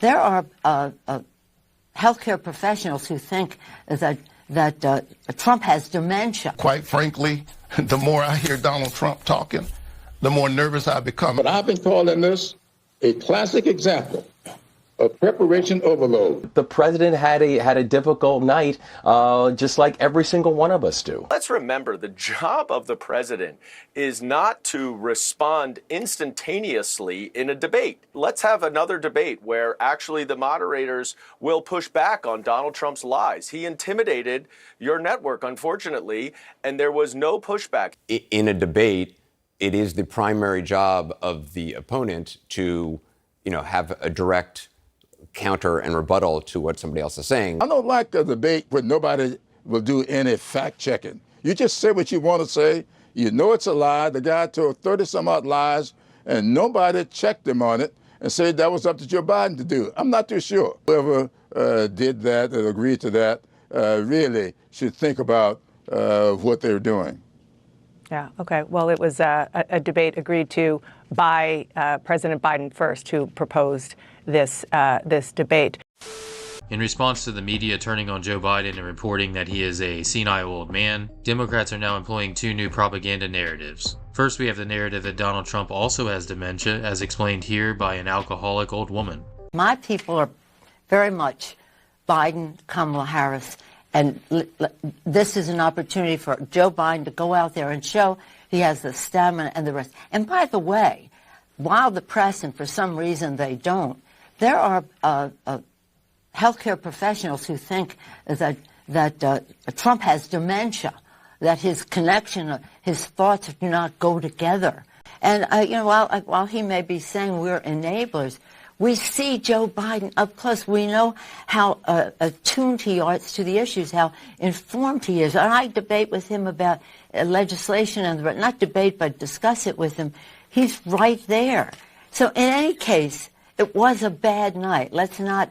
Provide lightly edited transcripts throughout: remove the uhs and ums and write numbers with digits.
There are healthcare professionals who think that Trump has dementia. Quite frankly, the more I hear Donald Trump talking, the more nervous I become. But I've been calling this a classic example of preparation overload. The president had a difficult night, just like every single one of us do. Let's remember, the job of the president is not to respond instantaneously in a debate. Let's have another debate where actually the moderators will push back on Donald Trump's lies. He intimidated your network, unfortunately, and there was no pushback. In a debate, it is the primary job of the opponent to, have a direct counter and rebuttal to what somebody else is saying. I don't like a debate where nobody will do any fact checking. You just say what you want to say. You know it's a lie. The guy told 30-some-odd lies, and nobody checked him on it and said that was up to Joe Biden to do. I'm not too sure. Whoever did that or agreed to that really should think about what they're doing. Yeah, okay. Well, it was a debate agreed to by President Biden first, who proposed this debate. In response to the media turning on Joe Biden and reporting that he is a senile old man, Democrats are now employing two new propaganda narratives. First, we have the narrative that Donald Trump also has dementia, as explained here by an alcoholic old woman. My people are very much Biden, Kamala Harris, and this is an opportunity for Joe Biden to go out there and show he has the stamina and the rest. And by the way, while the press, and for some reason they don't, there are healthcare professionals who think that Trump has dementia, that his connection, his thoughts do not go together. And while he may be saying we're enablers, we see Joe Biden up close. We know how attuned he is to the issues, how informed he is. And I debate with him about legislation, and not debate, but discuss it with him. He's right there. So in any case, it was a bad night. Let's not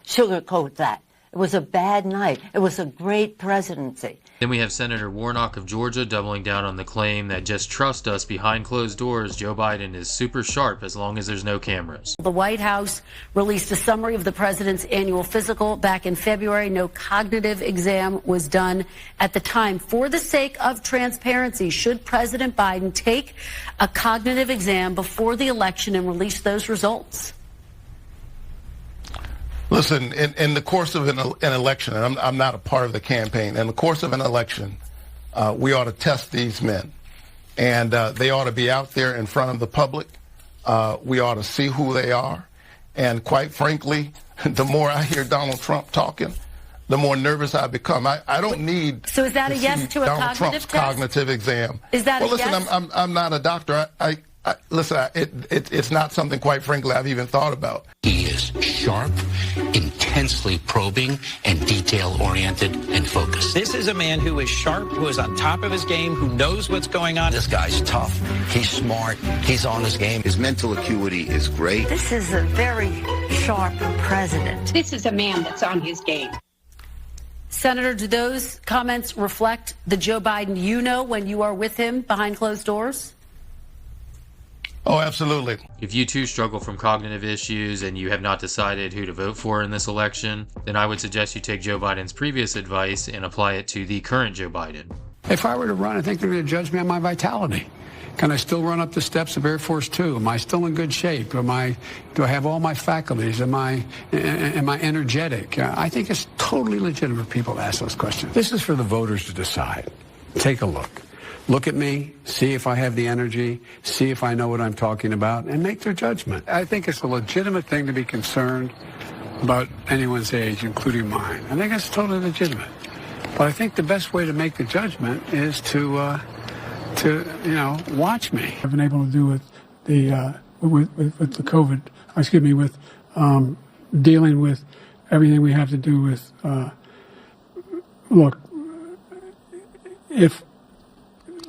sugarcoat that. It was a bad night. It was a great presidency. Then we have Senator Warnock of Georgia doubling down on the claim that just trust us, behind closed doors, Joe Biden is super sharp as long as there's no cameras. The White House released a summary of the president's annual physical back in February. No cognitive exam was done at the time. For the sake of transparency, should President Biden take a cognitive exam before the election and release those results? Listen, in the course of an election, and I'm not a part of the campaign, in the course of an election, we ought to test these men. And they ought to be out there in front of the public. We ought to see who they are. And quite frankly, the more I hear Donald Trump talking, the more nervous I become. I don't need So is that a yes to a Donald Trump's test? cognitive exam. Is that well, a listen, yes? I'm not a doctor. It's not something, quite frankly, I've even thought about. He is sharp, intensely probing, and detail-oriented and focused. This is a man who is sharp, who is on top of his game, who knows what's going on. This guy's tough. He's smart. He's on his game. His mental acuity is great. This is a very sharp president. This is a man that's on his game. Senator, do those comments reflect the Joe Biden you know when you are with him behind closed doors? Oh, absolutely. If you too struggle from cognitive issues and you have not decided who to vote for in this election, then I would suggest you take Joe Biden's previous advice and apply it to the current Joe Biden. If I were to run, I think they're going to judge me on my vitality. Can I still run up the steps of Air Force Two? Am I still in good shape? Do I have all my faculties? Am I energetic? I think it's totally legitimate for people to ask those questions. This is for the voters to decide. Take a look. Look at me, see if I have the energy, see if I know what I'm talking about, and make their judgment. I think it's a legitimate thing to be concerned about anyone's age, including mine. I think it's totally legitimate. But I think the best way to make the judgment is to watch me. I've been able to do with the COVID, with dealing with everything we have to do with. Look, if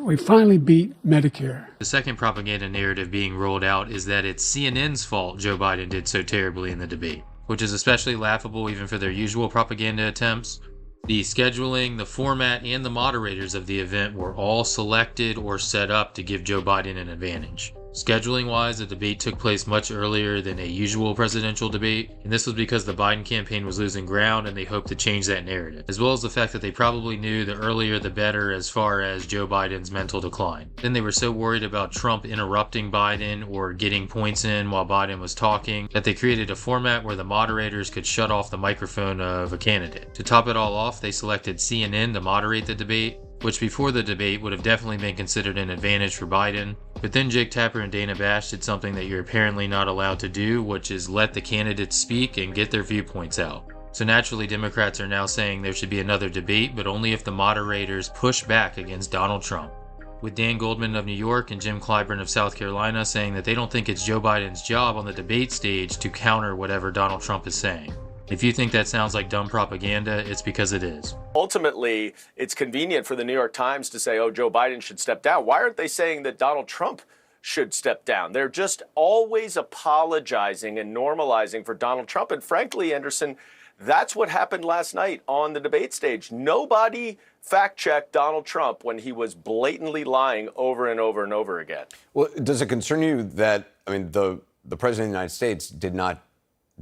we finally beat Medicare. The second propaganda narrative being rolled out is that it's CNN's fault Joe Biden did so terribly in the debate, which is especially laughable even for their usual propaganda attempts. The scheduling, the format, and the moderators of the event were all selected or set up to give Joe Biden an advantage. Scheduling-wise, the debate took place much earlier than a usual presidential debate, and this was because the Biden campaign was losing ground and they hoped to change that narrative, as well as the fact that they probably knew the earlier the better as far as Joe Biden's mental decline. Then they were so worried about Trump interrupting Biden or getting points in while Biden was talking that they created a format where the moderators could shut off the microphone of a candidate. To top it all off, they selected CNN to moderate the debate, which before the debate would have definitely been considered an advantage for Biden. But then Jake Tapper and Dana Bash did something that you're apparently not allowed to do, which is let the candidates speak and get their viewpoints out. So naturally, Democrats are now saying there should be another debate, but only if the moderators push back against Donald Trump. With Dan Goldman of New York and Jim Clyburn of South Carolina saying that they don't think it's Joe Biden's job on the debate stage to counter whatever Donald Trump is saying. If you think that sounds like dumb propaganda, it's because it is. Ultimately, it's convenient for the New York Times to say, oh, Joe Biden should step down. Why aren't they saying that Donald Trump should step down? They're just always apologizing and normalizing for Donald Trump. And frankly, Anderson, that's what happened last night on the debate stage. Nobody fact-checked Donald Trump when he was blatantly lying over and over and over again. Well, does it concern you that, the President of the United States did not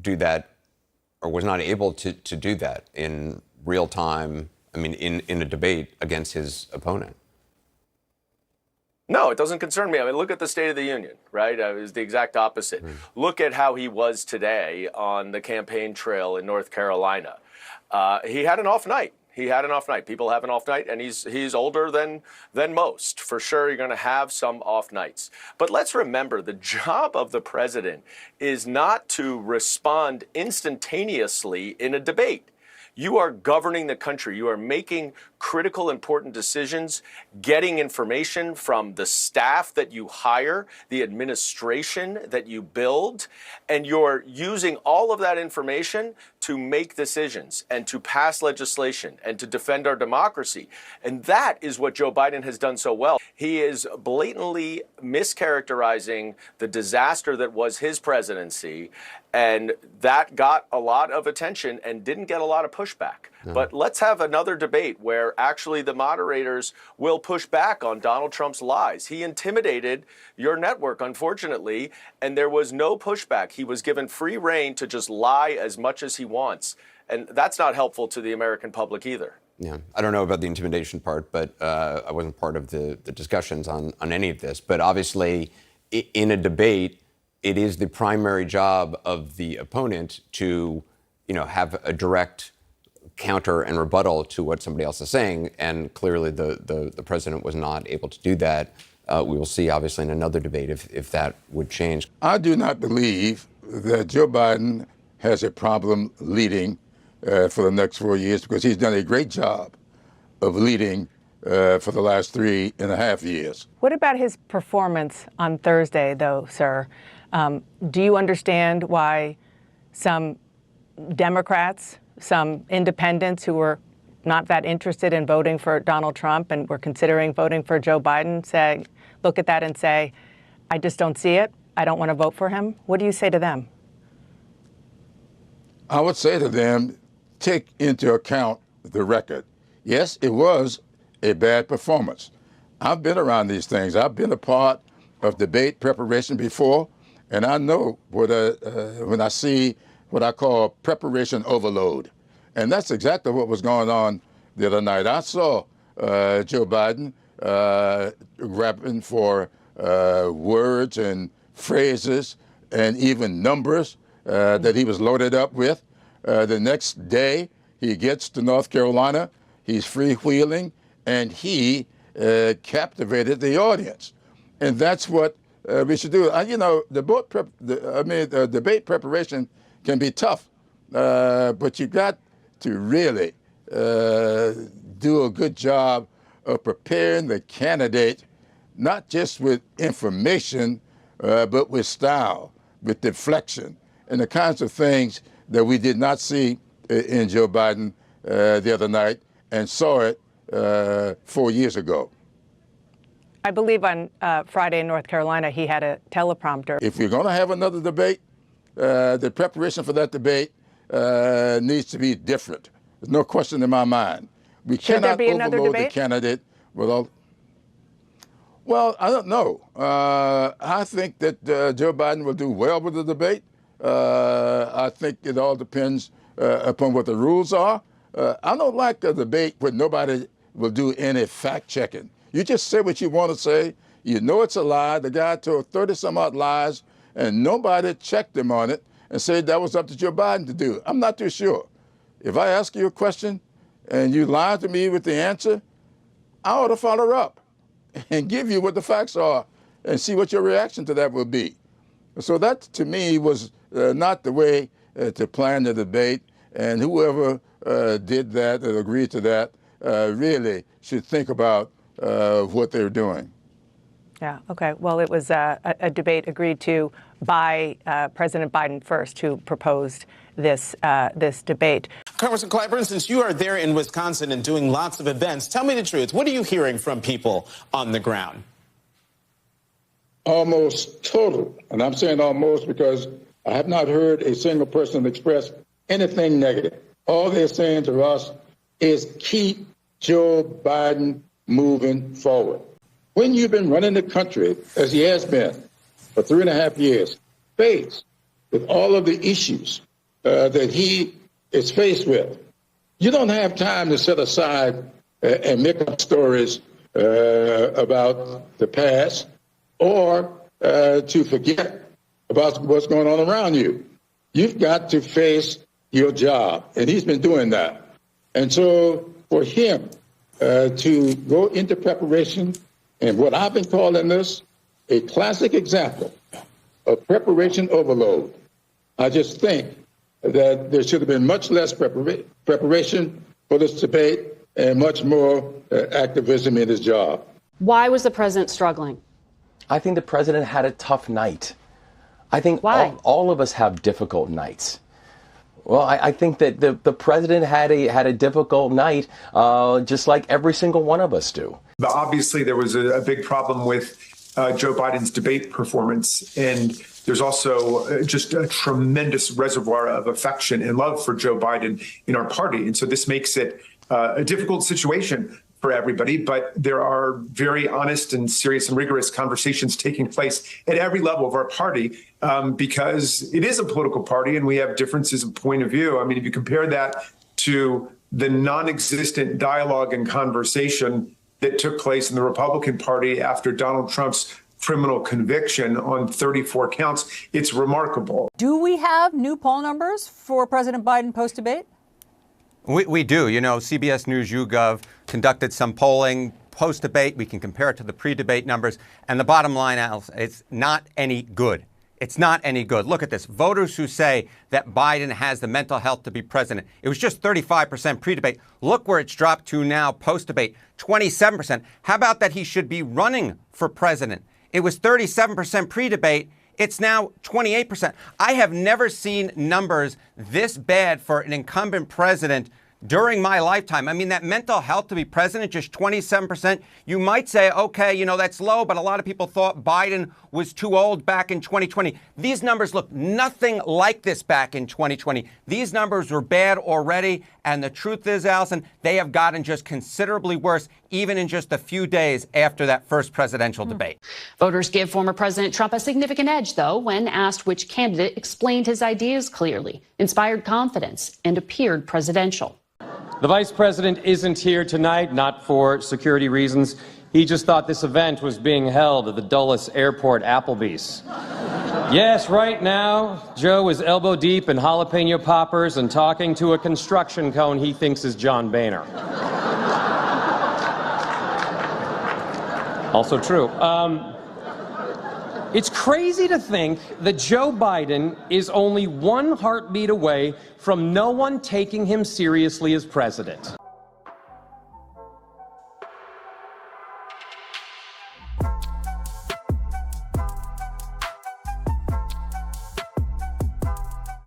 do that or was not able to do that in real time, in a debate against his opponent? No, it doesn't concern me. Look at the State of the Union, right? It was the exact opposite. Look at how he was today on the campaign trail in North Carolina. He had an off night. People have an off night, and he's older than most. For sure, you're going to have some off nights. But let's remember, the job of the president is not to respond instantaneously in a debate. You are governing the country. You are making critical, important decisions, getting information from the staff that you hire, the administration that you build, and you're using all of that information to make decisions and to pass legislation and to defend our democracy. And that is what Joe Biden has done so well. He is blatantly mischaracterizing the disaster that was his presidency, and that got a lot of attention and didn't get a lot of pushback. But let's have another debate where actually the moderators will push back on Donald Trump's lies. He intimidated your network, unfortunately, and there was no pushback. He was given free rein to just lie as much as he wants. And that's not helpful to the American public either. Yeah, I don't know about the intimidation part, but I wasn't part of the discussions on any of this. But obviously, in a debate, it is the primary job of the opponent to, have a direct counter and rebuttal to what somebody else is saying. And clearly the president was not able to do that. We will see, obviously, in another debate if that would change. I do not believe that Joe Biden has a problem leading for the next 4 years because he's done a great job of leading for the last 3.5 years. What about his performance on Thursday, though, sir? Do you understand why some Democrats, some independents who were not that interested in voting for Donald Trump and were considering voting for Joe Biden look at that and say, I just don't see it. I don't want to vote for him. What do you say to them? I would say to them, take into account the record. Yes, it was a bad performance. I've been around these things. I've been a part of debate preparation before, and I know when I see what I call preparation overload. And that's exactly what was going on the other night. I saw Joe Biden grabbing for words and phrases and even numbers that he was loaded up with. The next day, he gets to North Carolina, he's freewheeling, and he captivated the audience. And that's what we should do. The debate preparation can be tough, but you got to really do a good job of preparing the candidate, not just with information, but with style, with deflection, and the kinds of things that we did not see in Joe Biden the other night and saw it 4 years ago. I believe on Friday in North Carolina, he had a teleprompter. If we're going to have another debate, the preparation for that debate needs to be different. There's no question in my mind. We cannot overload the candidate with all. Well, I don't know. I think that Joe Biden will do well with the debate. I think it all depends upon what the rules are. I don't like a debate where nobody will do any fact-checking. You just say what you want to say. You know it's a lie. The guy told 30-some-odd lies, and nobody checked him on it and said that was up to Joe Biden to do. I'm not too sure. If I ask you a question and you lie to me with the answer, I ought to follow up and give you what the facts are and see what your reaction to that will be. So that, to me, was not the way to plan the debate. And whoever did that and agreed to that really should think about what they're doing. Yeah, okay. Well, it was a debate agreed to by President Biden first, who proposed this debate. Congressman Clyburn, since you are there in Wisconsin and doing lots of events, tell me the truth. What are you hearing from people on the ground? Almost total. And I'm saying almost because I have not heard a single person express anything negative. All they're saying to us is keep Joe Biden moving forward. When you've been running the country, as he has been for 3.5 years, faced with all of the issues that he is faced with, you don't have time to set aside and make up stories about the past or to forget about what's going on around you. You've got to face your job, and he's been doing that. And so for him to go into preparation, and what I've been calling this a classic example of preparation overload, I just think that there should have been much less preparation for this debate and much more activism in his job. Why was the president struggling? I think the president had a tough night. I think all of us have difficult nights. Well, I think that the president had a difficult night, just like every single one of us do. But obviously, there was a big problem with Joe Biden's debate performance, and there's also just a tremendous reservoir of affection and love for Joe Biden in our party, and so this makes it a difficult situation for everybody. But there are very honest and serious and rigorous conversations taking place at every level of our party, because it is a political party and we have differences of point of view. I mean, if you compare that to the non-existent dialogue and conversation that took place in the Republican Party after Donald Trump's criminal conviction on 34 counts, it's remarkable. Do we have new poll numbers for President Biden post-debate? We do. You know, CBS News YouGov conducted some polling post-debate. We can compare it to the pre-debate numbers. And the bottom line, Alice, it's not any good. It's not any good. Look at this. Voters who say that Biden has the mental health to be president. It was just 35% pre-debate. Look where it's dropped to now post-debate, 27%. How about that he should be running for president? It was 37% pre-debate. It's now 28%. I have never seen numbers this bad for an incumbent president during my lifetime. I mean, that mental health to be president, just 27%. You might say, okay, you know, that's low, but a lot of people thought Biden was too old back in 2020. These numbers look nothing like this back in 2020. These numbers were bad already. And the truth is, Allison, they have gotten just considerably worse, even in just a few days after that first presidential debate. Voters give former President Trump a significant edge, though, when asked which candidate explained his ideas clearly, inspired confidence, and appeared presidential. The vice president isn't here tonight, not for security reasons. He just thought this event was being held at the Dulles Airport Applebee's. Yes, right now, Joe is elbow deep in jalapeno poppers and talking to a construction cone he thinks is John Boehner. Also true. It's crazy to think that Joe Biden is only one heartbeat away from no one taking him seriously as president.